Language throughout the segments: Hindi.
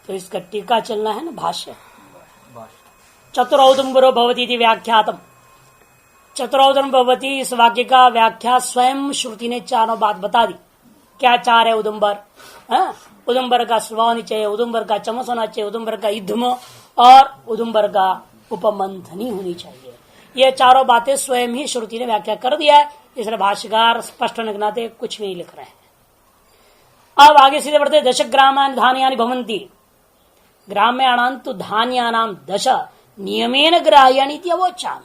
तो इसका टीका चलना है ना, भाष्य। चतुरौदुम्बरो भवती इति व्याख्यातम, चतुरौदुम भवती इस वाक्य का व्याख्या स्वयं श्रुति ने चारों बात बता दी। क्या चार है उदुम्बर? उदुम्बर का स्वभाव होनी चाहिए, उदुम्बर का चमस होना चाहिए, उदुम्बर का युद्धम और उदुम्बर का उपमंथनी होनी चाहिए। ये चारों बातें स्वयं ही श्रुति ने व्याख्या कर दिया है, इसलिए भाष्यकार स्पष्ट होने के नाते कुछ नहीं लिख रहे हैं। अब आगे सीधे बढ़ते, दश ग्रामानि धान्यानि भवन्ति ग्राम्याणान्तु धान्यानां दश नियमेन ग्राह्यानि इति अवोचाम।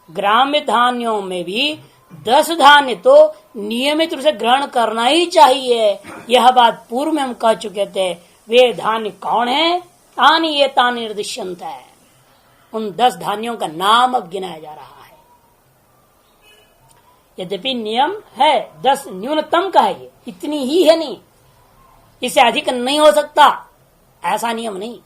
ग्राम्य धान्यों में भी 10 धान्य तो नियमित रूप से ग्रहण करना ही चाहिए। यह बात पूर्व में हम कह चुके थे। वे धान्य कौन है? तानि ये तानि निर्दिश्यन्त है। उन 10 धान्यों का नाम अब गिनाया जा रहा है। यद्यपि नियम है 10 न्यूनतम का है, ये इतनी ही है, नहीं इससे अधिक नहीं हो सकता, ऐसा नियम नहीं।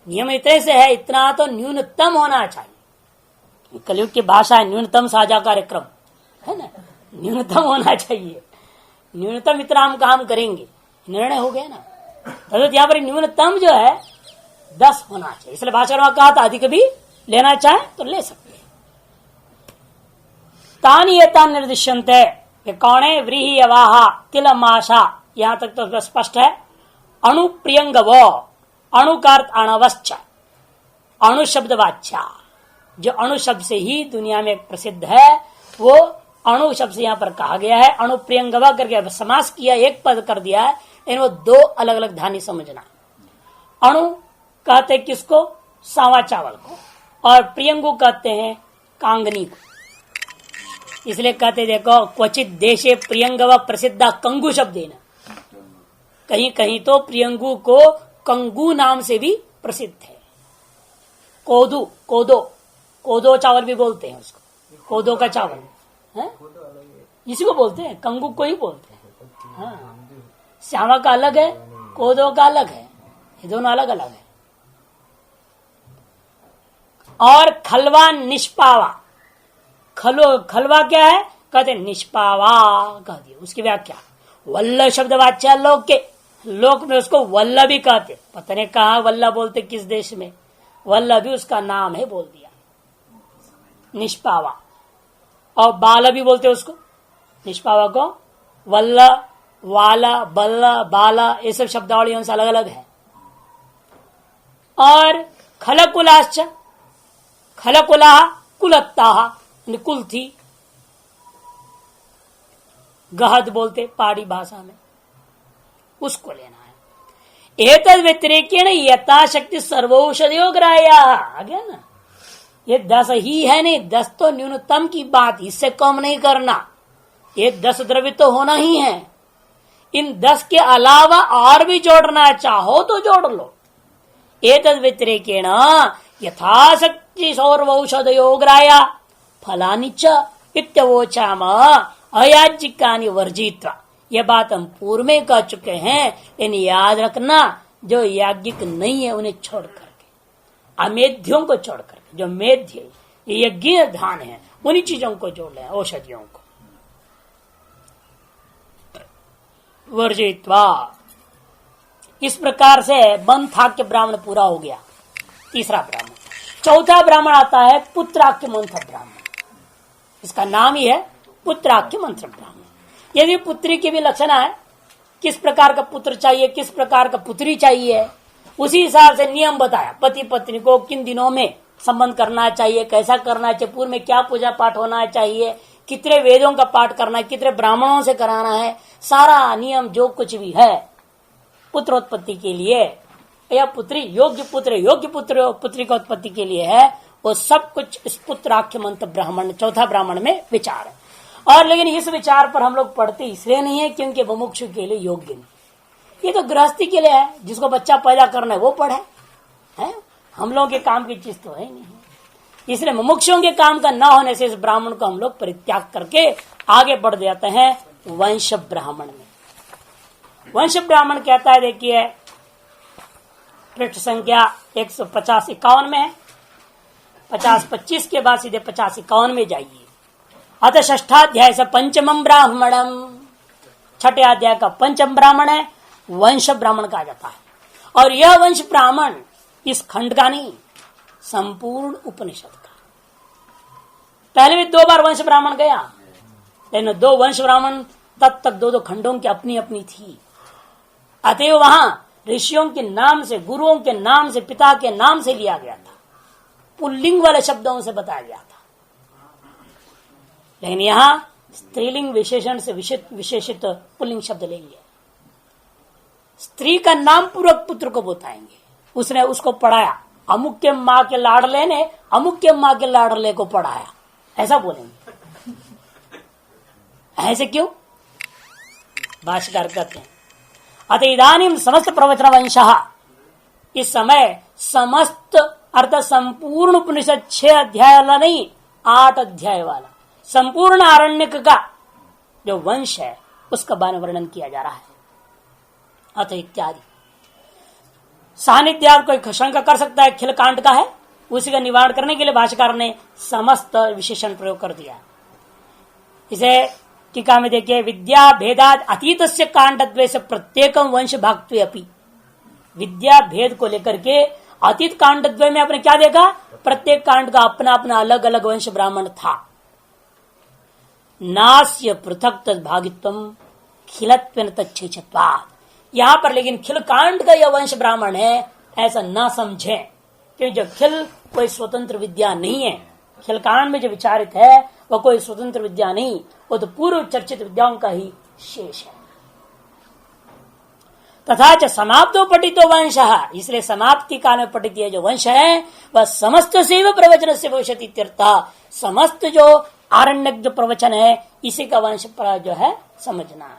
नियम इतने से है, इतना तो न्यूनतम होना चाहिए। कलयुग की भाषा है न्यूनतम साझा कार्यक्रम, है ना, न्यूनतम होना चाहिए। न्यूनतम इतना हम काम करेंगे, निर्णय हो गया ना। तो यहाँ पर न्यूनतम जो है 10 होना चाहिए। इसलिए भाषा में कहा था अधिक भी लेना चाहे तो ले सकते हैं। तानि एतानि निर्दिश्यन्ते, ये कौन है? व्रीहि अवाहा तिलमाशा, यहां तक तो स्पष्ट है। अणुप्रियंगव, अणु का अर्थ अणवश्च, अणु शब्द वाच्या, जो अणु शब्द से ही दुनिया में प्रसिद्ध है, वो अणु शब्द से यहां पर कहा गया है। अणुप्रियंगव करके समास किया, एक पद कर दिया है, इन वो 2 अलग अलग धान्य समझना। अणु कहते किसको? सावा चावल को, और प्रियंगु कहते हैं कांगनी को। इसलिए कहते देखो, क्वचित देशे प्रियंगव प्रसिद्धा कंगु शब्द है ना। कहीं कहीं तो प्रियंगु को कंगू नाम से भी प्रसिद्ध है। कोदो, कोदो चावल भी बोलते हैं उसको, कोदो का चावल है, इसी को बोलते हैं, कंगू को ही बोलते हैं। हाँ, श्यामा का अलग है, कोदो का अलग है, ये दोनों अलग अलग है। और खलवा निष्पावा, खलवा क्या है? कहते निष्पावा कह दिया। उसकी व्याख्या वल्ल शब्द वाच्या लोक के, लोक में उसको वल्ल भी कहते। पता नहीं कहा वल्ल बोलते, किस देश में, वल्ल भी उसका नाम है, बोल दिया निष्पावा। और बाल भी बोलते उसको, निष्पावा को वल्ल, वाला, बल्ल, बाला, ये सब शब्दावलियों से अलग अलग है। और खलकुलाश्च, खलकुला कुलत्ता, कुल थी, गहद बोलते पहाड़ी भाषा में, उसको लेना है। एतद व्यतिरेकेण यथाशक्ति सर्वौषधियो ग्राह्या, आ गया ना। ये 10 ही है, नहीं 10 तो न्यूनतम की बात, इससे कम नहीं करना। ये 10 द्रव्य तो होना ही है। इन 10 के अलावा और भी जोड़ना चाहो तो जोड़ लो। एतद व्यतिरेकेण यथाशक्ति सर्वौषधयो ग्राह्या फलानि च इत्यवोचाम अयाज्यिकानि वर्जित्वा। यह बात हम पूर्व में कह चुके हैं, इन याद रखना, जो याज्ञिक नहीं है उन्हें छोड़ करके, अमेध्यों को छोड़ करके, जो मेध्य ये यज्ञ धान है, उन्हीं चीजों को जोड़ लें, औषधियों को। वर्जित्वा, इस प्रकार से मंथाक्य ब्राह्मण पूरा हो गया। तीसरा ब्राह्मण, चौथा ब्राह्मण आता है पुत्राक्य मंत्र ब्राह्मण। इसका नाम ही है पुत्राक्य मंत्र ब्राह्मण। यदि पुत्री की भी लक्षण है, किस प्रकार का पुत्र चाहिए, किस प्रकार का पुत्री चाहिए, उसी हिसाब से नियम बताया। पति पत्नी को किन दिनों में संबंध करना चाहिए, कैसा करना चाहिए, पूर्व में क्या पूजा पाठ होना चाहिए, कितने वेदों का पाठ करना है, कितने ब्राह्मणों से कराना है, सारा नियम जो कुछ भी है पुत्रोत्पत्ति के लिए, या पुत्री योग्य पुत्र पुत्री का उत्पत्ति के लिए है, वो सब कुछ इस पुत्राख्य मंत्र ब्राह्मण, चौथा ब्राह्मण में विचार है। और लेकिन इस विचार पर हम लोग पढ़ते इसलिए नहीं है क्योंकि मुमुक्षु के लिए योग्य नहीं, ये तो गृहस्थी के लिए है, जिसको बच्चा पैदा करना है वो पढ़े है, हम लोगों के काम की चीज तो है नहीं। इसलिए मुमुक्षुओं के काम का न होने से इस ब्राह्मण को हम लोग परित्याग करके आगे बढ़ जाते हैं वंश ब्राह्मण में। वंश ब्राह्मण कहता है, देखिए पृष्ठ संख्या 150-51 में है, 50-25 के बाद सीधे 50-51 में जाइए। अतः षष्ठाध्याय से पंचमम ब्राह्मणम, छठे अध्याय का पंचम ब्राह्मण है, वंश ब्राह्मण कहा जाता है। और यह वंश ब्राह्मण इस खंड का नहीं, संपूर्ण उपनिषद का। पहले भी 2 बार वंश ब्राह्मण गया, लेकिन 2 वंश ब्राह्मण तब तक 2 खंडों की अपनी अपनी थी। अतएव वहां ऋषियों के नाम से, गुरुओं के नाम से, पिता के नाम से लिया गया था, पुल्लिंग वाले शब्दों से बताया गया था। लेकिन यहां स्त्रीलिंग विशेषण से विशेषित पुल्लिंग शब्द लेंगे। स्त्री का नाम पूर्वक पुत्र को बताएंगे। उसने उसको पढ़ाया, अमुक के माँ के लाडले ने अमुक के माँ के लाडले को पढ़ाया, ऐसा बोलेंगे। ऐसे क्यों? भाष्यकार कहते हैं अतः इदानीम समस्त प्रवचन वंश, इस समय समस्त अर्थात संपूर्ण उपनिषद 6 अध्याय वाला नहीं, 8 अध्याय वाला संपूर्ण आरण्यक का जो वंश है उसका वर्णन किया जा रहा है। अतः इत्यादि सानिध्यात कोई शंका कर सकता है, खिल कांड का है, उसी का निवारण करने के लिए भाष्यकार ने समस्त विशेषण प्रयोग कर दिया। इसे टीका में देखिए, विद्या भेदाद अतीत से कांडद्वय से प्रत्येकम वंश भागत्वे अपि। विद्या भेद को लेकर के अतीत कांडद्वय में आपने क्या देखा? प्रत्येक कांड का अपना अपना अलग अलग वंश ब्राह्मण था। नास्य पृथक तद्भागित्वम खिलत्वेन तच्छेषत्वात्। यहां पर लेकिन खिल कांड का यह वंश ब्राह्मण है ऐसा ना समझे, क्योंकि जो खिल कोई स्वतंत्र विद्या नहीं है। खिल कांड में जो विचारित है वह कोई स्वतंत्र विद्या नहीं, वो तो पूर्व चर्चित विद्याओं का ही शेष है। तथा च समाप्तो पठितो वंश, इसलिए समाप्ति काल में पठित जो वंश है वह समस्त से प्रवचन से भविष्यति इत्यर्थ। समस्त जो आरण्यक जो प्रवचन है इसी का वंश जो है समझना।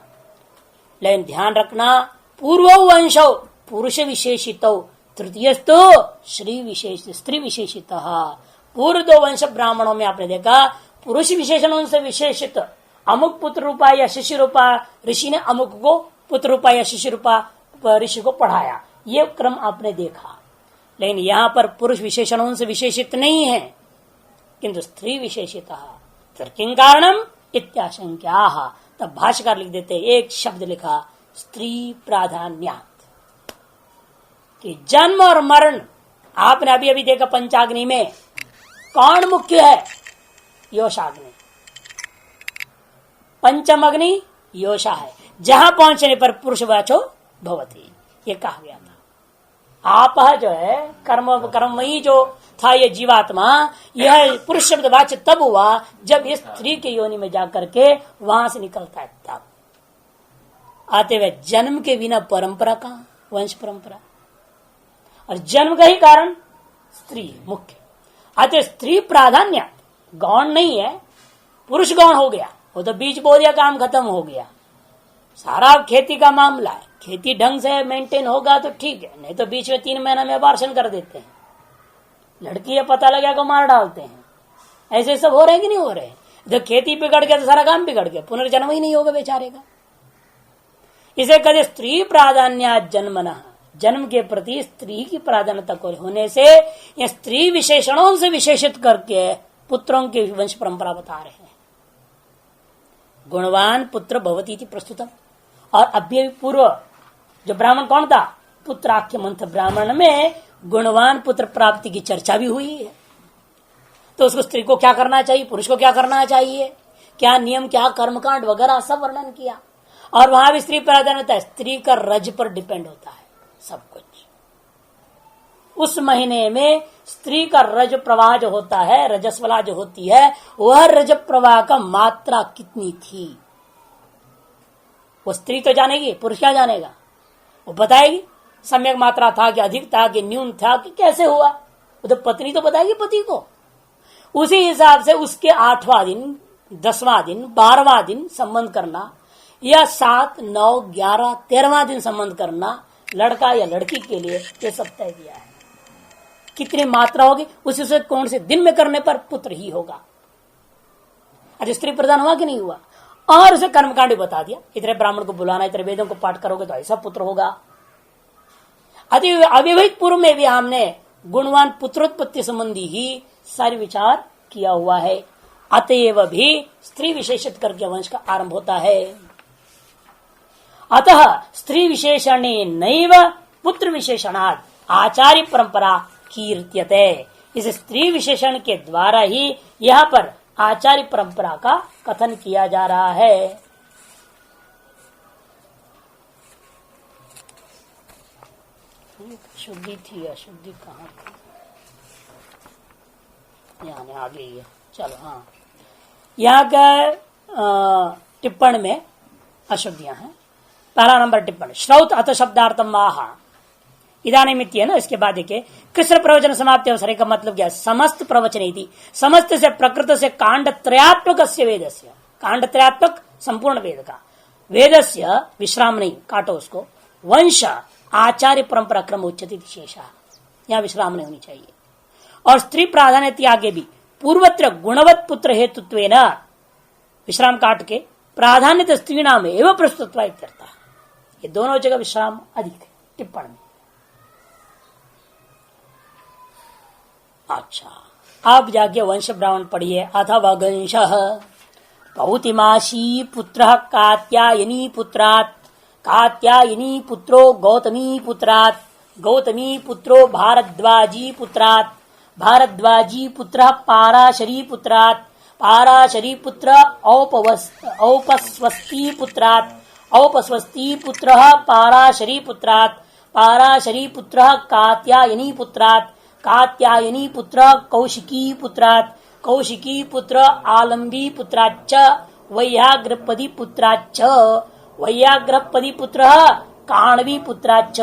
लेकिन ध्यान रखना, पूर्व वंशो पुरुष विशेषित, तृतीयस्तु श्री विशेष स्त्री विशेषित। पूर्व 2 वंश ब्राह्मणों में आपने देखा पुरुष विशेषणों से विशेषित, अमुक पुत्र रूपा या शिष्य रूपा ऋषि ने अमुक को पुत्र रूपा या शिष्य रूपा ऋषि को पढ़ाया, ये क्रम आपने देखा। लेकिन यहाँ पर पुरुष विशेषणों से विशेषित नहीं है, किंतु स्त्री विशेषित। फिर किं कारणम इत्याशंक्या। तब भाष्यकार लिख देते, एक शब्द लिखा स्त्री प्राधान्यात्, कि जन्म और मरण आपने अभी अभी देखा पंचाग्नि में कौन मुख्य है? योषाग्नि। पंचम अग्नि योषा है। जहां पहुंचने पर पुरुष वाचो भवति, ये कहा गया था। आप जो है कर्ममयी जो था ये जीवात्मा, यह पुरुष शब्द वाच्य तब हुआ जब ये स्त्री के योनि में जाकर के वहां से निकलता है। तब आते हुए जन्म के बिना परंपरा का वंश परंपरा, और जन्म का ही कारण स्त्री मुख्य। आते स्त्री प्राधान्य गौण नहीं है, पुरुष गौण हो गया, वो तो बीज बो दिया, काम खत्म हो गया। सारा खेती का मामला है, खेती ढंग से मेंटेन होगा तो ठीक है, नहीं तो बीच में 3 महीना में अबॉर्शन कर देते हैं, लड़की ये पता लगा को मार डालते हैं। ऐसे सब हो रहे कि नहीं हो रहे? जब खेती बिगड़ गया तो सारा काम बिगड़ गया, पुनर्जन्म ही नहीं होगा बेचारे का। इसे कहते स्त्री प्राधान्य जन्मना, जन्म के प्रति स्त्री की प्राधान्यता को होने से यह स्त्री विशेषणों से विशेषित करके पुत्रों की वंश परंपरा बता रहे हैं। गुणवान पुत्र भवती थी प्रस्तुतम। और अभी पूर्व जो ब्राह्मण कौन था? पुत्राख्य मंत्र ब्राह्मण में गुणवान पुत्र प्राप्ति की चर्चा भी हुई है। तो उसको स्त्री को क्या करना चाहिए, पुरुष को क्या करना चाहिए, क्या नियम, क्या कर्मकांड वगैरह सब वर्णन किया। और वहां भी स्त्री प्राधान्यता है, स्त्री का रज पर डिपेंड होता है सब कुछ। उस महीने में स्त्री का रज प्रवाह जो होता है, रजस्वला जो होती है, वह रज प्रवाह का मात्रा कितनी थी वो स्त्री तो जानेगी, पुरुष क्या जानेगा? वो बताएगी सम्यक मात्रा था कि अधिक था कि न्यून था कि कैसे हुआ, वो तो पत्नी तो बताएगी पति को। उसी हिसाब से उसके 8वां दिन, 10वां दिन, 12वां दिन संबंध करना, या 7, 9, 11, 13वां दिन संबंध करना लड़का या लड़की के लिए, ये सब तय किया है। कितनी मात्रा होगी उसी से कौन से दिन में करने पर पुत्र ही होगा। आज स्त्री प्रधान हुआ कि नहीं हुआ, और उसे कर्मकांड बता दिया, इतने ब्राह्मण को बुलाना, इतने वेदों को पाठ करोगे तो ऐसा पुत्र होगा। अति अविवाहित पूर्व में भी हमने गुणवान पुत्रोत्पत्ति संबंधी ही सारी विचार किया हुआ है। अतएव भी स्त्री विशेषित करके वंश का आरंभ होता है। अतः स्त्री विशेषणे नैव पुत्र विशेषणात् आचार्य परंपरा कीर्त्यते। इस स्त्री विशेषण के द्वारा ही यहाँ पर आचार्य परंपरा का कथन किया जा रहा है। शुद्धि थी, अशुद्धि कहाँ थी? यहाँ आ गई है। चलो, हाँ, यहाँ का टिप्पण में अशुद्धियां हैं। पहला नंबर टिप्पण, श्रौत अथ शब्दार्थम आह इदानीमित है ना। इसके बाद देखिए, कृष्ण प्रवचन समाप्ति अवसर का मतलब क्या? समस्त प्रवचन थी, समस्त से प्रकृत से कांड त्रयात्मक वेदस्य, कांड त्रयात्मक संपूर्ण वेद का, वेदस्य विश्राम नहीं, काटो उसको, वंश आचार्य परंपरा क्रम उच्चति शेषा, यहाँ विश्राम नहीं होनी चाहिए। और स्त्री प्राधान्य त्याग भी पूर्वत्र गुणवत पुत्र हेतुत्वेन, विश्राम काट के प्राधान्य स्त्री नाम एवं प्रस्तुत करता है। ये दोनों जगह विश्राम अधिक है टिप्पण में। अच्छा, आप जाके वंश ब्राह्मण पढ़िए। अथवा वंश पौतिमाशी पुत्र कात्यायनी पुत्रात्, कात्यायनी पुत्रो गौतमी पुत्रात्, गौतमी पुत्रो भारद्वाजी पुत्रात्, भारद्वाजी पुत्र पाराशरी पुत्रात्, पाराशरी पुत्र औपस्वस्ती पुत्रात्, औपस्वस्ती पुत्र पाराशरी पुत्रात्, पाराशरी पुत्र कात्यायनी पुत्रात्, कात्यायनी पुत्र कौशिकी पुत्रात्, कौशिकी पुत्र आलम्बी पुत्राच्च, वैयाग्रपदी पुत्राच्च, वैयाग्रपदी पुत्र काण्वी पुत्राच्च,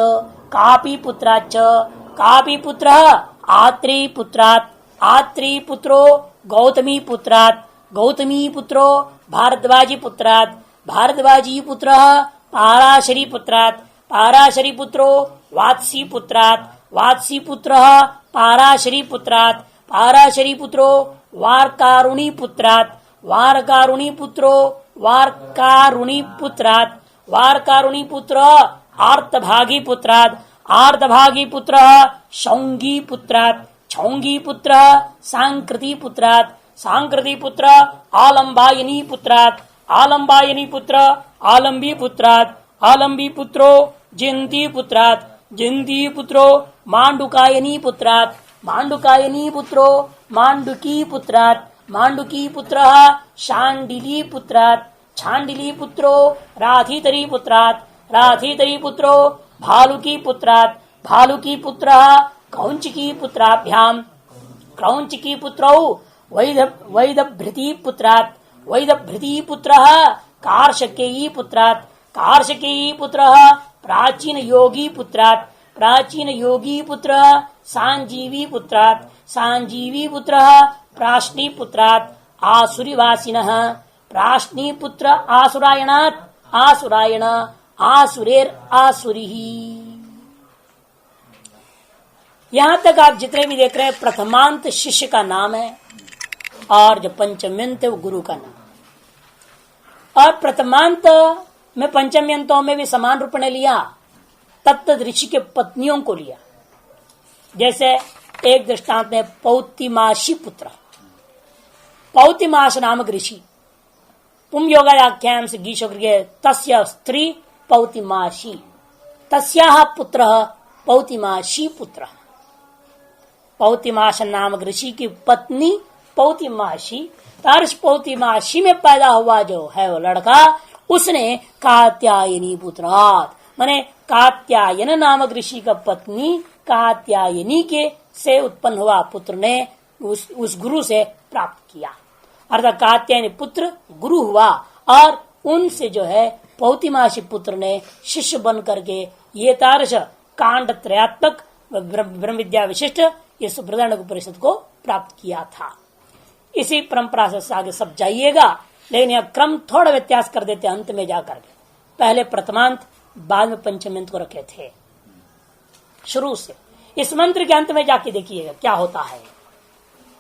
कापी पुत्राच्च, कापी पुत्र आत्री पुत्रात्, आत्री पुत्रो गौतमी पुत्रात्, गौतमी पुत्रो भारद्वाजी पुत्रात्, भारद्वाजी पुत्र पाराशरी पुत्रात्, पाराशरी पुत्रो वात्सी पुत्रात्, वात्सी पुत्र पाराशरी पुत्रात्, पाराशरी पुत्रो वार्कारुणी पुत्रात्, वार्कारुणी पुत्रो वार्कारुणी पुत्रात्, वार्कारुणी पुत्र आर्तभागी पुत्रात्, आर्तभागी पुत्र शौंगी पुत्रात्, छौंगी पुत्र सांकृति पुत्रात्, सांकृति पुत्र आलम्बायनी पुत्रात्, आलम्बायनी पुत्र आलम्बी पुत्रात्, आलम्बी पुत्रो जयंती पुत्रात्, जयंती पुत्रो मांडुकायनी पुत्रात्, मांडुकायनी पुत्रो मांडुकी पुत्रात्, मांडुकी पुत्र शांडिली पुत्रात्, छांडिली पुत्रो राधितरी पुत्रात्, राधितरी पुत्रो भालुकी पुत्रात्, भालुकी पुत्र क्रौंचकी पुत्राभ्याम, क्रौंचकी पुत्रौ वैदभृति पुत्रात्, वैदभृति पुत्र कार्षकेयी पुत्रात्, कार्षकेयी पुत्र प्राचीन योगी पुत्रात्, प्राचीन योगी पुत्र सांजीवी पुत्रात्, सांजीवी पुत्र प्राश्नी पुत्रात्, आसुरीवासिनः, प्राश्नी पुत्र आसुरायणात्, आसुरायण आसुरेर आसुरी। यहां तक आप जितने भी देख रहे हैं प्रथमांत शिष्य का नाम है और जो पंचम्यंत है वो गुरु का नाम। और प्रथमांत में पंचम्यंतों में भी समान रूप ने लिया, तत्त ऋषि के पत्नियों को लिया। जैसे एक दृष्टांत में पौतिमाशी पुत्र, पौतिमाश नामक ऋषि, पुम योगाख्यान से गीशो तस्य स्त्री पौतिमाशी, तस्याः पुत्र पौतिमाशी पुत्र। पौतिमाश नामक ऋषि की पत्नी पौतिमाशी, तारस पौतिमाशी में पैदा हुआ जो है वो लड़का, उसने कात्यायनी पुत्रात्, माने कात्यायन नामक ऋषि का पत्नी कात्यायनी के से उत्पन्न हुआ पुत्र ने उस गुरु से प्राप्त किया। अर्थात कात्यायनी पुत्र गुरु हुआ और उनसे जो है पौतिमाशी पुत्र ने शिष्य बन करके ये तारस कांड त्रयात्मक ब्रह्म विद्या विशिष्ट ये सुबृहदारण्यक उपनिषद को प्राप्त किया था। इसी परंपरा से आगे सब जाइएगा, लेकिन यह क्रम थोड़ा व्यत्यास कर देते अंत में जाकर के। पहले प्रथमांत बाद में पंचमांत को रखे थे शुरू से। इस मंत्र के अंत में जाके देखिएगा क्या होता है।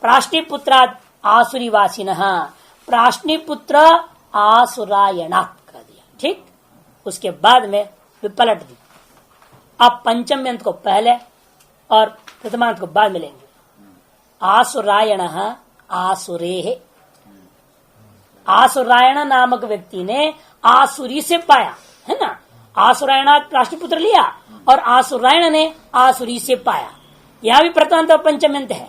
प्राश्नी पुत्रात् आसुरी वासिनः, प्राश्नी पुत्र आसुरायणात् कर दिया, ठीक। उसके बाद में विपलट दी। अब पंचम्यंत को पहले और प्रथमांत को बाद में लेंगे। आसुरायणः आसुरेः, आसुरायण नामक व्यक्ति ने आसुरी से पाया है ना। आसुरायणात् प्राश्नी पुत्र लिया और आसुरायण ने आसुरी से पाया। यहाँ भी प्रथमांत और पंचमांत है,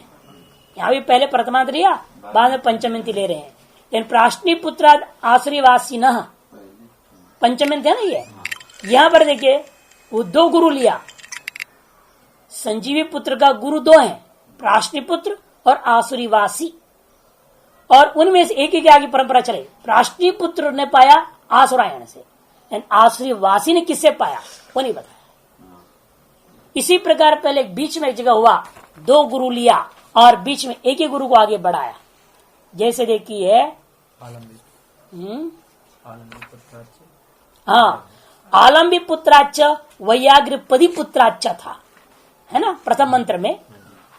यहाँ भी पहले प्रथमांत लिया, बाद में पंचमांत ले रहे हैं। लेकिन प्राश्नी पुत्र आसुरीवासी न पंचमांत है ना ये। यहाँ पर देखिए वो दो गुरु लिया, संजीवी पुत्र का गुरु दो हैं, प्राश्नी पुत्र और आसुरीवासी, और उनमें से एक ही की आगे परंपरा चले। प्राश्नी पुत्र ने पाया आसुरायण से, आसुरीवासी ने किससे पाया वो नहीं बताया। इसी प्रकार पहले बीच में एक जगह हुआ, दो गुरु लिया और बीच में एक ही गुरु को आगे बढ़ाया। जैसे देखिए हाँ, आलम्बी पुत्राच वैयाग्रपदी पुत्राच था, है ना। प्रथम मंत्र में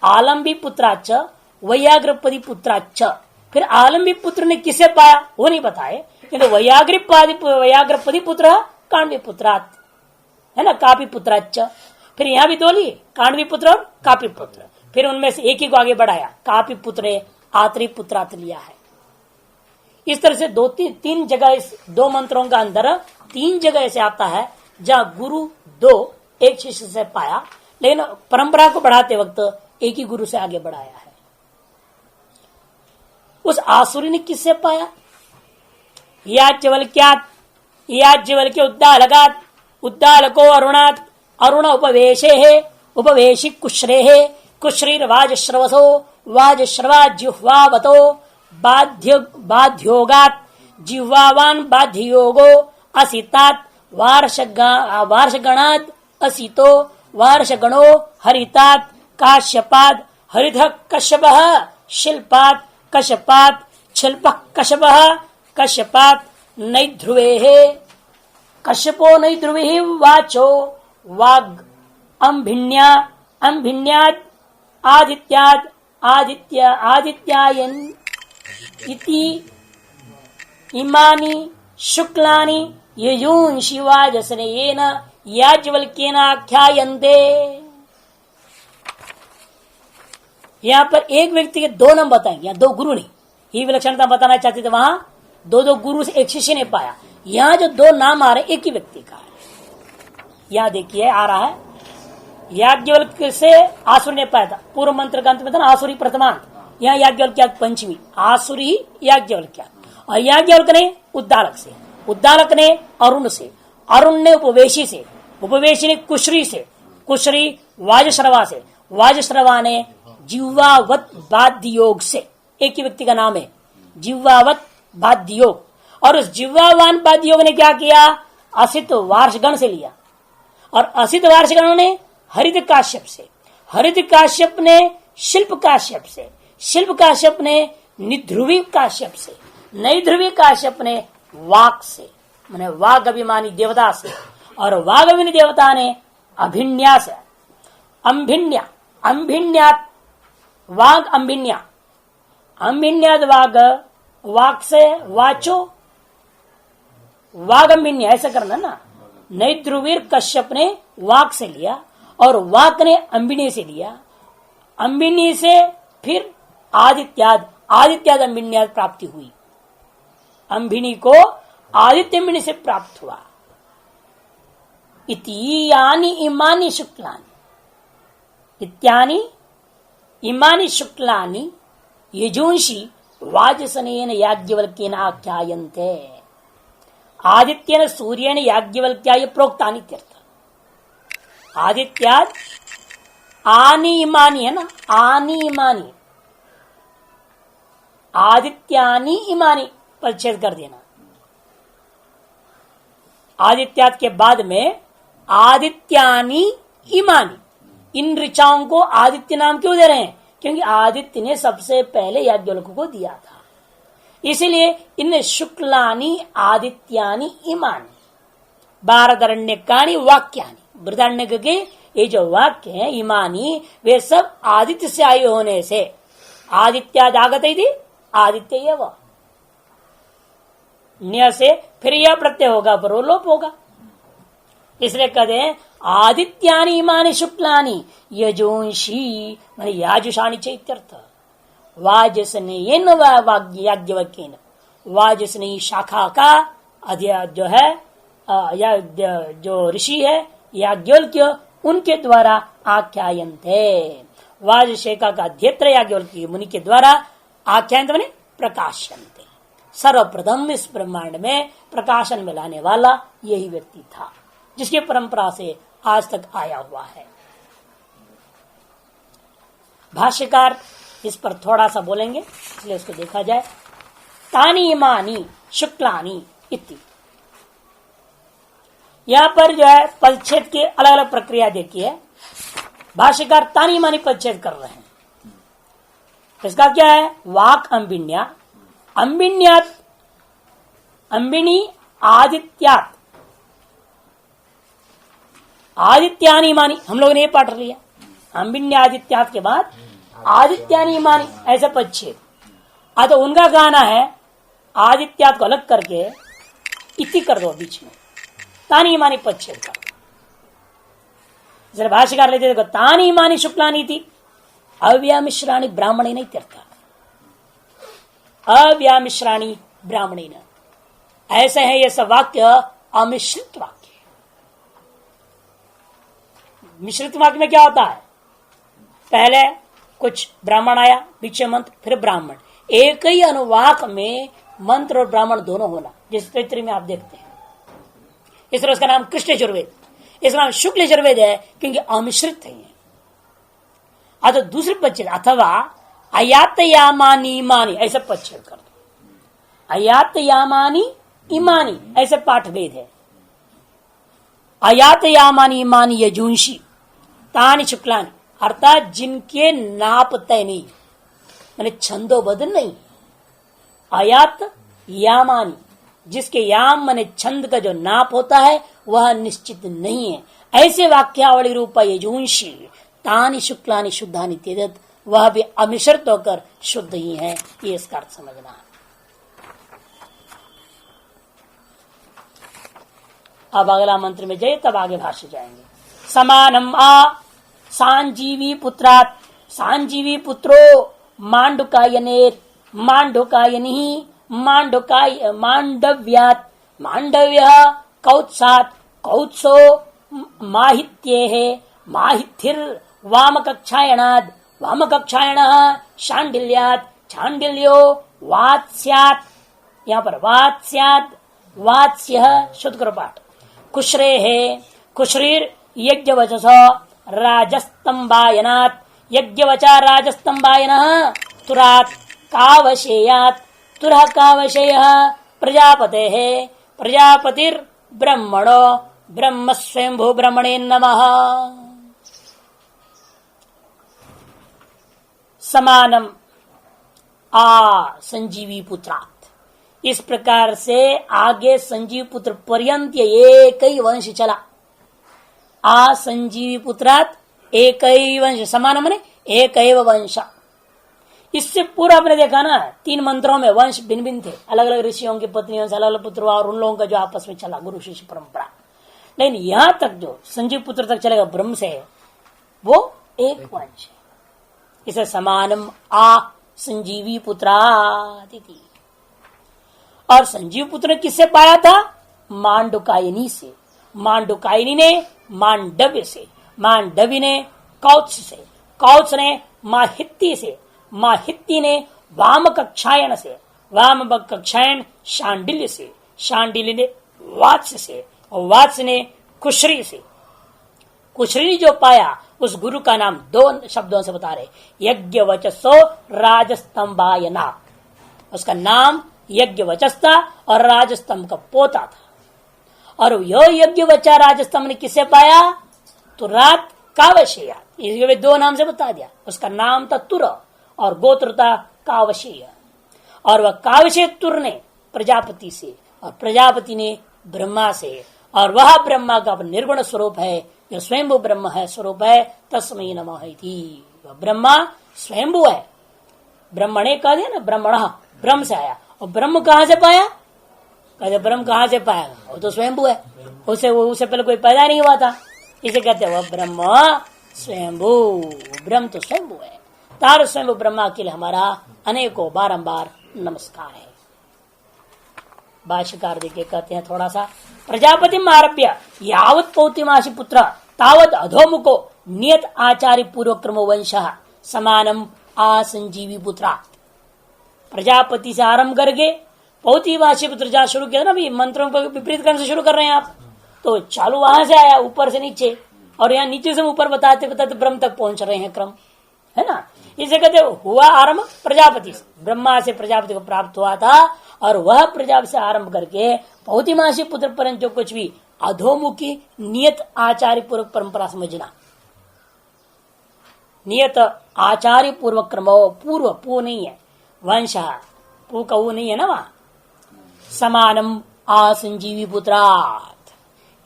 आलम्बी पुत्राच वैयाग्रपदी पुत्राच, फिर आलम्बी पुत्र ने किसे पाया वो नहीं बताए, किंतु वैयाग्रपदी पुत्र कांडवी पुत्रात, है ना, कापी पुत्राच। फिर यहां भी दो लिए, कांडवी पुत्र और कापी पुत्र, फिर उनमें से एक ही को आगे बढ़ाया, कापी पुत्र ने आत्री पुत्रात लिया है। इस तरह से तीन जगह, इस दो मंत्रों का अंदर तीन जगह ऐसे आता है जहां गुरु दो एक शिष्य से पाया, लेकिन परंपरा को बढ़ाते वक्त एक ही गुरु से आगे बढ़ाया है। उस आसुरी ने किससे पाया? याज्ञवल्क्यात्, याज्ञवल्क्य उद्दालकात्, उद्दालको अरुणात्, अरुण उपवेशे है, उपवेशी कुश्रे है, कुश्रीर वाजश्रवसो, वाजश्रवा जिह्वावतो, बाध्योगात्, जिह्वावान बाध्ययोगो, असितात्, वार्षगणात्, असितो, वार्षगणो, हरितात्, काश्यपात्, हरितः कश्यपः, शिल्पात्, कश्यपात्, शिल्पः कश्यपः, कश्यपात्, नैध्रुवेः, कश्यपो नैध्रुवेः, वाचो वाग अंभिन्या, अंभिन्यात्, आदित्यात्, आदित्यायन इति इमानि शुक्लानि यजुंषि वाजसनेयेन याज्ञवल्क्येन आख्यायन्ते। यहाँ पर एक व्यक्ति के दो नाम बताएंगे, यहाँ दो गुरु नहीं, ये विलक्षणता बताना चाहते थे। वहां दो दो गुरु से एक शिष्य ने पाया, यहाँ जो दो नाम आ रहे एक ही व्यक्ति का है। यहाँ देखिए आ रहा है, याज्ञवल्क्य से आसुरी ने पाया था, पूर्व मंत्र का अंत में था ना आसुरी प्रथमांत, यहाँ याज्ञवल्क्य पंचमी, आसुरी याज्ञवल्क्य, और याज्ञवल्क्य ने उद्दालक से, उद्दालक ने अरुण से, अरुण ने उपवेशी से, उपवेशी ने कुश्री से, कुश्री वाजश्रवा से, वाजश्रवा ने जिह्वावत बाध्य योग से, एक ही व्यक्ति का नाम है जिह्वावत बाध्य योग, और उस जिह्वावान बाध्य योग ने क्या किया? असित वार्षगण से लिया, और असित वार्षगणों ने हरित काश्यप से, हरित काश्यप ने शिल्प काश्यप से, शिल्प काश्यप ने निध्रुवी काश्यप से, नैध्रुवी काश्यप ने वाक से, माने वाग अभिमानी देवता से, और वाग अभिमानी देवता ने अभिन्या से, अंभिन्या, अंभिन्यात वाग अंभिन्या, अंभिन्यात वाग, वाक से वाचो वाग अंभिन्या, ऐसा करना ना। नैध्रुवीर कश्यप ने वाक से लिया और वाक ने अंबिनी से लिया, अंबिनी से फिर आदित्याद, आदित्याद अंबिन्याद प्राप्ति हुई, अंबिनी को आदित्य अंबिनी से प्राप्त हुआ। इत्यानि इमानि शुक्लानि, इत्यानि इमानि शुक्लानि यजुंषि वाजसनेन याज्ञवल्क्येन आख्यायन्ते। आदित्येन सूर्येण याज्ञवल्क्याय प्रोक्तानि इत्यर्थ। आदित्याद आनि इमानि है ना, आनि इमानि, आदित्यानि इमानि परिच्छेद कर देना। आदित्याद के बाद में आदित्यानि इमानि, इन ऋचाओं को आदित्य नाम क्यों दे रहे हैं? क्योंकि आदित्य ने सबसे पहले याज्ञवल्क्य को दिया था, इसलिए इन शुक्लानि आदित्यानि इमानि, बारदरण्यकानि वाक्यानि, बृहदारण्यक के ये जो वाक्य हैं इमानी, वे सब आदित्य से आयु होने से, आदित्याद आगत थी आदित्य एव न्य से फिर यह प्रत्यय होगा पर वो लोप होगा, इसलिए कहते हैं आदित्यानि इमानि शुक्लानि यजुंषि, माने याजुषाणि चैत्यर्थ। वाजसनेयेन याज्ञवल्क्येन, वाजसनेयी शाखा का जो है जो ऋषि है याज्ञवल्क्य, उनके द्वारा आख्यायन्ते। वाजशेखा का अध्येत्र याज्ञवल्क्य मुनि के द्वारा आख्यायन्ते माने प्रकाशन्ते। सर्वप्रथम इस ब्रह्मांड में प्रकाशन में लाने वाला यही व्यक्ति था, जिसकी परंपरा से आज तक आया हुआ है। भाष्यकार इस पर थोड़ा सा बोलेंगे, इसलिए इसको देखा जाए। तानी इमानी शुक्लानी इति, यहां पर जो है पदच्छेद की अलग अलग प्रक्रिया देखी है। भाष्यकार तानी इमानी पदच्छेद कर रहे हैं। इसका क्या है? वाक अंबिन्या, अंबिन्यात, अंबिनी आदित्यात, आदित्यानी मानी, हम लोगों ने ये पाठ लिया। अंबिन्यादित्यात के बाद आदित्यानी मानी, ऐसे पदच्छेद। तो उनका गाना है आदित्यात को अलग करके इति कर दो बीच में, तानी मानी पदच्छेद कर। जरा भाष्यकार लेते देखो, तानी मानी शुक्लानी थी अव्यामिश्राणी ब्राह्मणी नहीं तीर्था, अव्यामिश्राणी ब्राह्मणी न, ऐसे है ये सब वाक्य अमिश्रित वाक्य। मिश्रित वाक्य में क्या होता है? पहले कुछ ब्राह्मण आया, बीच में मंत्र, फिर ब्राह्मण, एक ही अनुवाक में मंत्र और ब्राह्मण दोनों होना, जिस तैत्रीय में आप देखते हैं। इसलिए उसका नाम कृष्ण यजुर्वेद, इसका नाम शुक्ल यजुर्वेद है, क्योंकि अमिश्रित है। तो दूसरे पदच्छेद अथवा अयात यामानी इमानी, ऐसे पदच्छेद कर दो। अयात यामानी इमानी, ऐसे पाठ भेद है। अयात यामानी इमानी यजुंशी तानी शुक्लानी, अर्थात जिनके नाप तय नहीं, मैंने छंदोबद्ध नहीं। अयात यामानी, जिसके याम माने छंद का जो नाप होता है वह निश्चित नहीं है, ऐसे वाक्यावली रूप यजुंशी तानी शुक्लानी शुद्धानी तेजत, वह भी अमिश्रित होकर शुद्ध ही है। ये इसका अर्थ समझना है। अब अगला मंत्र में जाइए, तब आगे भाष्य जाएंगे। समानम आ सांजीवी पुत्रात, सांजीवी पुत्रो मांडुकायनेर, मांडुकायनि, मांडुकाय मांडव्यात, मांडव्य कौत्सात, कौत्सो माहित्येः, माहिथिर वाम कक्षायणाद, वाम कक्षायण शांडिल्यात, शांडिल्यो वात्स्यात, यहाँ पर वात्स्यात, वात्स्य शुद्ध करो पाठ। कुश्रे है, कुश्रीर यज्ञवचस राजस्तंभायनात्, यज्ञवचा राजस्तंभायनः, तुरात् कावशेयात्, तुरः कावशेयः, प्रजापतेः, प्रजापतिर ब्रह्मणो, ब्रह्म स्वयंभू ब्रह्मणे नमः। समानम आ संजीवी पुत्रात्, इस प्रकार से आगे संजीव पुत्र पर्यंत एक ही वंश चला। आ संजीवी पुत्रात् एक ही वंश, समान माने एक एव वंश। इससे पूरा आपने देखा ना, 3 मंत्रों में वंश भिन्न भिन्न थे, अलग अलग ऋषियों की पत्नियों से अलग अलग पुत्र, और उन लोगों का जो आपस में चला गुरु शिष्य परंपरा। लेकिन यहां तक जो संजीव पुत्र तक चलेगा ब्रह्म से, वो एक वंश है। इसे समानम आ संजीवी पुत्रादिति। और संजीव पुत्र ने किससे पाया था? मांडुकायनी से। मांडुकायनी ने मांडव्य से, मांडव्य ने कौत्स से, कौत्स ने माहित्य से, माहित्य ने वाम कक्षायन से, वाम कक्षायन शांडिल्य से, शांडिल्य ने वात्स्य से, और वात्स्य ने कुश्री से। कुश्री जो पाया उस गुरु का नाम 2 शब्दों से बता रहे, यज्ञवचसो राजस्तंभायना। उसका नाम यज्ञवचस था और राजस्तंभ का पोता था। और यो यज्ञवचा राजस्तंभ ने किसे पाया? तुरात कावशेय, ये 2 नाम से बता दिया। उसका नाम था तुर और गोत्र था कावशेय। और वह कावशेय तुर ने प्रजापति से, और प्रजापति ने ब्रह्मा से, और वह ब्रह्मा का निर्गुण स्वरूप है, जो स्वयंभू ब्रह्म है, स्वरूप है, तस्मै नमः इति। वह ब्रह्मा स्वयंभू है। ब्रह्मणे कह दिया ना, ब्रह्मण ब्रह्म से आया। और ब्रह्म कहां से पाया? कहते ब्रह्म कहां से पाया? वो तो स्वयंभू है, उसे पहले कोई पैदा नहीं हुआ था, इसे कहते हैं वह ब्रह्म स्वयंभू। ब्रह्म तो स्वयंभू है। तार स्वयंभू ब्रह्मा के लिए हमारा अनेकों बारंबार नमस्कार है। भाष्यकार देखिए कहते हैं थोड़ा सा, प्रजापति आरभ्य यावत पौतिमाशी पुत्र तावत अधोमुको नियत आचार्य पूर्व क्रमो वंश समानम आसंजीवी पुत्रा। प्रजापति से आरंभ करके पौती वाशी पुत्र जहां शुरू किया ना, अभी मंत्रों को विपरीत क्रम से शुरू कर रहे हैं आप, तो चालू वहां से आया ऊपर से नीचे, और यहाँ नीचे से ऊपर बताते बताते ब्रह्म तक पहुंच रहे हैं क्रम, है ना। इसे कहते हुआ आरंभ प्रजापति से, ब्रह्मा से प्रजापति को प्राप्त हुआ था, और वह प्रजापति से आरंभ करके पौतिमाशी पुत्र पर्यंत जो कुछ भी अधोमुखी नियत आचार्य पूर्वक परंपरा समझना। नियत आचार्य पूर्वक क्रम, पूर्व पू नहीं है, वंश पू का वो नहीं है ना वहां। समानम आसंजीवी पुत्रात्,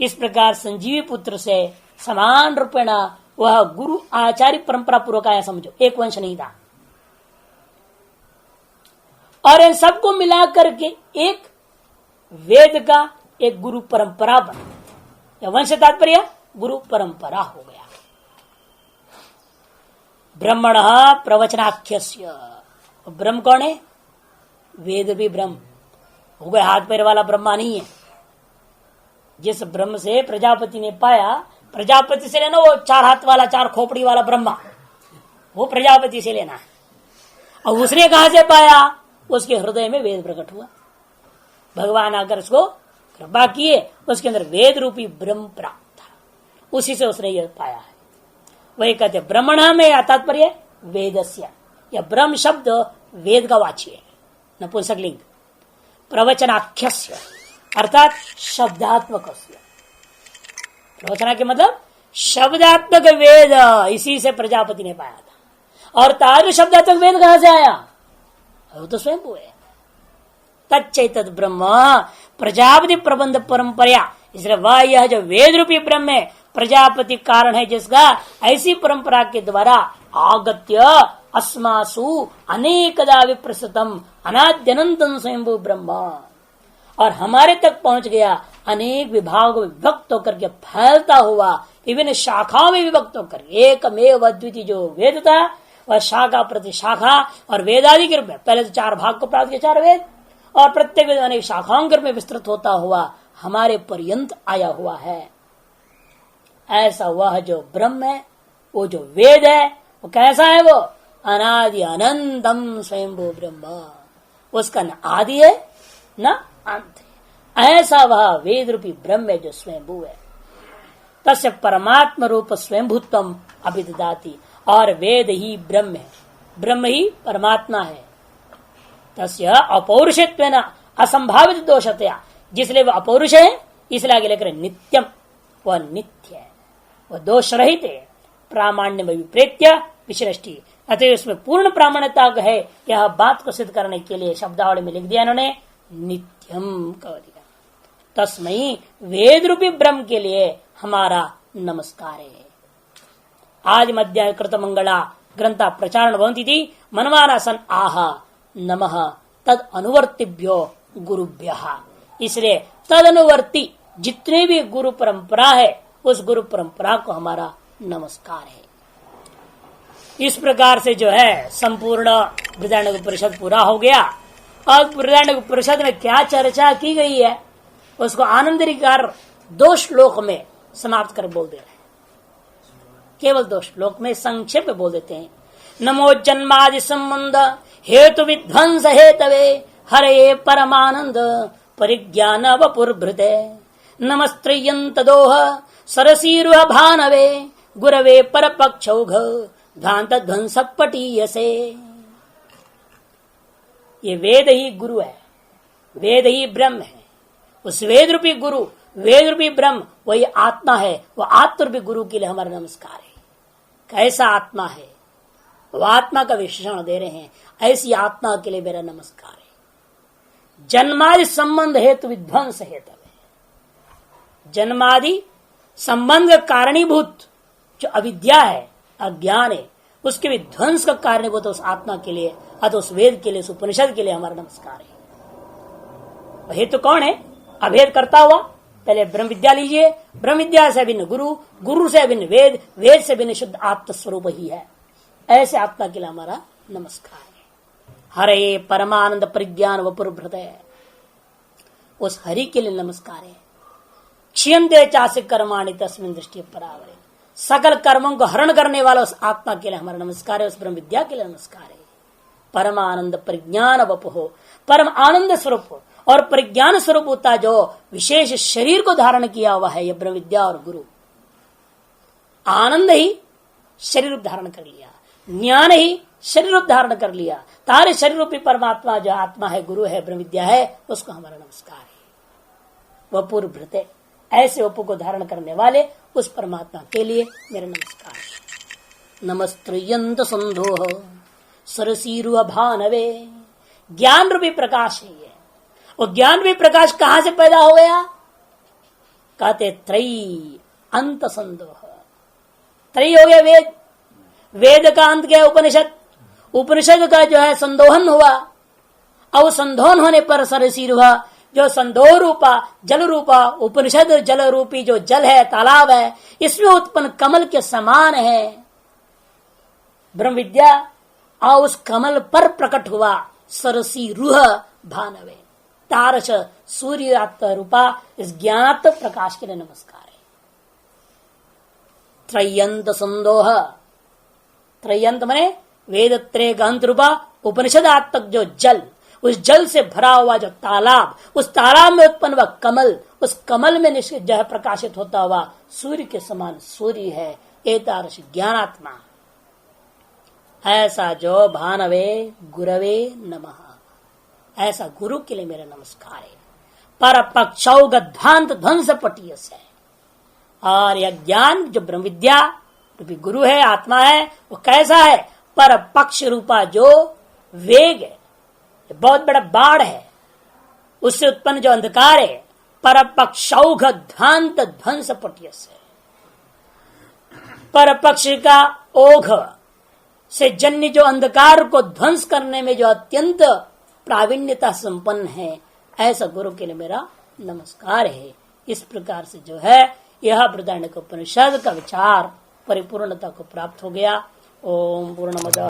इस प्रकार संजीवी पुत्र से समान रूपेण वह गुरु आचार्य परंपरा पूर्वक आया, समझो एक वंश नहीं था। और इन सबको मिला करके एक वेद का एक गुरु परंपरा बन, वंश तात्पर्य गुरु परंपरा हो गया। ब्रह्मण प्रवचनाख्यस्य, ब्रह्म कौन है? वेद भी ब्रह्म हो गए, हाथ पैर वाला ब्रह्मा नहीं है। जिस ब्रह्म से प्रजापति ने पाया, प्रजापति से लेना वो 4 हाथ वाला 4 खोपड़ी वाला ब्रह्मा, वो प्रजापति से लेना है। और उसने कहां से पाया? उसके हृदय में वेद प्रकट हुआ, भगवान आकर उसको कृपा किए, उसके अंदर वेद रूपी ब्रह्म प्राप्त था, उसी से उसने यह पाया है। वही कहते ब्रह्मण में तात्पर्य वेदस्य, यह ब्रह्म शब्द वेद का वाच्य है, नपुंसकलिंग। प्रवचनाख्यस्य अर्थात शब्दात्मक, प्रवचना के मतलब शब्दात्मक वेद, इसी से प्रजापति ने पाया था। और तारु शब्दात्मक वेद कहां से आया? वो तो स्वयं है। तच्चैतद ब्रह्म प्रजापति प्रबंध परंपरा, इसलिए वह यह जो वेद रूपी ब्रह्म है प्रजापति कारण है, जिसका ऐसी परंपरा के द्वारा आगत्य अस्मासु अनेकदा विप्रस्तम अनाद्यनंतम स्वयंभू ब्रह्म, और हमारे तक पहुंच गया, अनेक विभागों में विभक्त होकर के फैलता हुआ, विभिन्न शाखाओं में विभक्त होकर एकमेव अद्वितीय जो वेद था, वह शाखा प्रति शाखा और वेदादि के रूप में पहले तो 4 भाग को प्राप्त किया, 4 वेद, और प्रत्येक वेद अनेक शाखाओं के रूप में विस्तृत होता हुआ हमारे पर्यंत आया हुआ है। ऐसा वह जो ब्रह्म है, वो जो वेद है, वो कैसा है? वो अनादि अनंतम स्वयंभू ब्रह्म, उसका न आदि है न अंत है। ऐसा वह वेद रूपी ब्रह्म है जो स्वयंभू है। तस्य परमात्म रूप स्वयंभूत्वम अभिददाति, और वेद ही ब्रह्म है, ब्रह्म ही परमात्मा है। तस्य अपौरुषत्वेन असंभावित दोषतया, जिसलिए वह अपौरुष है, इसलिए आगे लेकर नित्यम, वह नित्य है, वह दोष रहित है। प्रामाण्य में विप्रेत्य विश्रेष्टि, अतः उसमें पूर्ण प्रामाण्यता है। यह बात को सिद्ध करने के लिए शब्दावली में लिख दिया इन्होंने, नित्यम कह दिया। तस्मै वेद रूपी ब्रह्म के लिए हमारा नमस्कार है। आज मध्य कृत मंगला ग्रंथा प्रचारण भवन्ति थी, मनमाना सन आह नमः तद अनुवर्तिभ्यो गुरुभ्यः, इसलिए तद अनुवर्ती जितने भी गुरु परंपरा है, उस गुरु परंपरा को हमारा नमस्कार है। इस प्रकार से जो है संपूर्ण बृहदारण्यक उपनिषद पूरा हो गया। और बृहदारण्यक उपनिषद में क्या चर्चा की गई है, उसको आनंदरिकार 2 श्लोक में समाप्त कर बोल दे रहे हैं। केवल 2 श्लोक में संक्षेप में बोल देते हैं। नमो जन्मादि संबंध हेतु विध्वंस हेतवे हरे परमानंद परिज्ञान वपुर्भृते नमस्त्रयंत दोह सरसीरुह भानवे गुरवे परपक्षौघ ध्वांत ध्वंस पटीयसे। ये वेद ही गुरु है, वेद ही ब्रह्म है। उस वेद रूपी गुरु, वेद रूपी ब्रह्म वही आत्मा है। वह आत्म रूपी गुरु के लिए हमारा नमस्कार है। कैसा आत्मा है, वह आत्मा का विशेषण दे रहे हैं। ऐसी आत्मा के लिए मेरा नमस्कार है। जन्मादि संबंध हेतु विध्वंस हेतु, जन्मादि संबंध कारणीभूत जो अविद्या है, अज्ञान है, उसके विध्वंस का कारणीभूत उस आत्मा के लिए, अतः उस वेद के लिए, उस उपनिषद के लिए हमारा नमस्कार है। हेतु कौन है? अभेद करता हुआ। पहले ब्रह्म विद्या लीजिए, ब्रह्म विद्या से भिन्न गुरु, गुरु से भिन्न वेद, वेद से भिन्न शुद्ध आत्म स्वरूप ही है। ऐसे आत्मा के लिए हमारा नमस्कार है। हरे परमानंद परिज्ञान वपुर्भृतय, उस हरि के लिए नमस्कार है। क्षीयन्ते चास्य कर्माणि तस्मिन् दृष्टि परावरे, सकल कर्मों को हरण करने वाला उस आत्मा के लिए हमारा नमस्कार है, उस ब्रह्म विद्या के लिए नमस्कार है। परम आनंद परिज्ञान वप हो, परम आनंद स्वरूप हो और परिज्ञान स्वरूप होता जो विशेष शरीर को धारण किया हुआ है, यह ब्रह्म विद्या और गुरु। आनंद ही शरीर रूप धारण कर लिया, ज्ञान ही शरीर रूप धारण कर लिया, तारे शरीर रूपी परमात्मा जो आत्मा है, गुरु है, ब्रह्म विद्या है, उसको हमारा नमस्कार है। वपुर भृते, ऐसे वपु को धारण करने वाले उस परमात्मा के लिए मेरा नमस्कार है। नमस्त्रयंत संधोह सरसीरु भानवे, ज्ञान रूपी प्रकाश है ये। और ज्ञान रूपी प्रकाश कहां से पैदा हो गया? कहते त्रयी अंत संदोह। त्रयी हो गया वेद, वेद का अंत क्या है? उपनिषद। उपनिषद का जो है संदोहन हुआ, और संदोहन होने पर सरसीर हुआ, जो संदोह रूपा जल रूपा उपनिषद जल रूपी जो जल है, तालाब है, इसमें उत्पन्न कमल के समान है ब्रह्म विद्या, और उस कमल पर प्रकट हुआ सरसी रूह भानवे, तारस सूर्य रूपा इस ज्ञात प्रकाश के लिए नमस्कार है। त्रयंत संदोह, त्रयंत मने वेद त्रय का अंत रूपा उपनिषदात्मक जो जल, उस जल से भरा हुआ जो तालाब, उस तालाब में उत्पन्न हुआ कमल, उस कमल में जो है प्रकाशित होता हुआ सूर्य के समान सूर्य है, एतादृश ज्ञानात्मा। ऐसा जो भानवे गुरवे नमः, ऐसा गुरु के लिए मेरा नमस्कार है। पर पक्षौगध्वांत ध्वंस पटियस है, और यह ज्ञान जो ब्रह्म विद्या रूपी गुरु है, आत्मा है, वो कैसा है? पर पक्ष रूपा जो वेग है, बहुत बड़ा बाढ़ है, उससे उत्पन्न जो अंधकार है, पर पक्षौघ ध्वांत ध्वंस पटियस है। पर पक्ष का ओघ से जन्य जो अंधकार को ध्वंस करने में जो अत्यंत प्रावीण्यता संपन्न है, ऐसा गुरु के लिए मेरा नमस्कार है। इस प्रकार से जो है यह बृहदारण्यक उपनिषद का विचार परिपूर्णता को प्राप्त हो गया। ओम पूर्णमद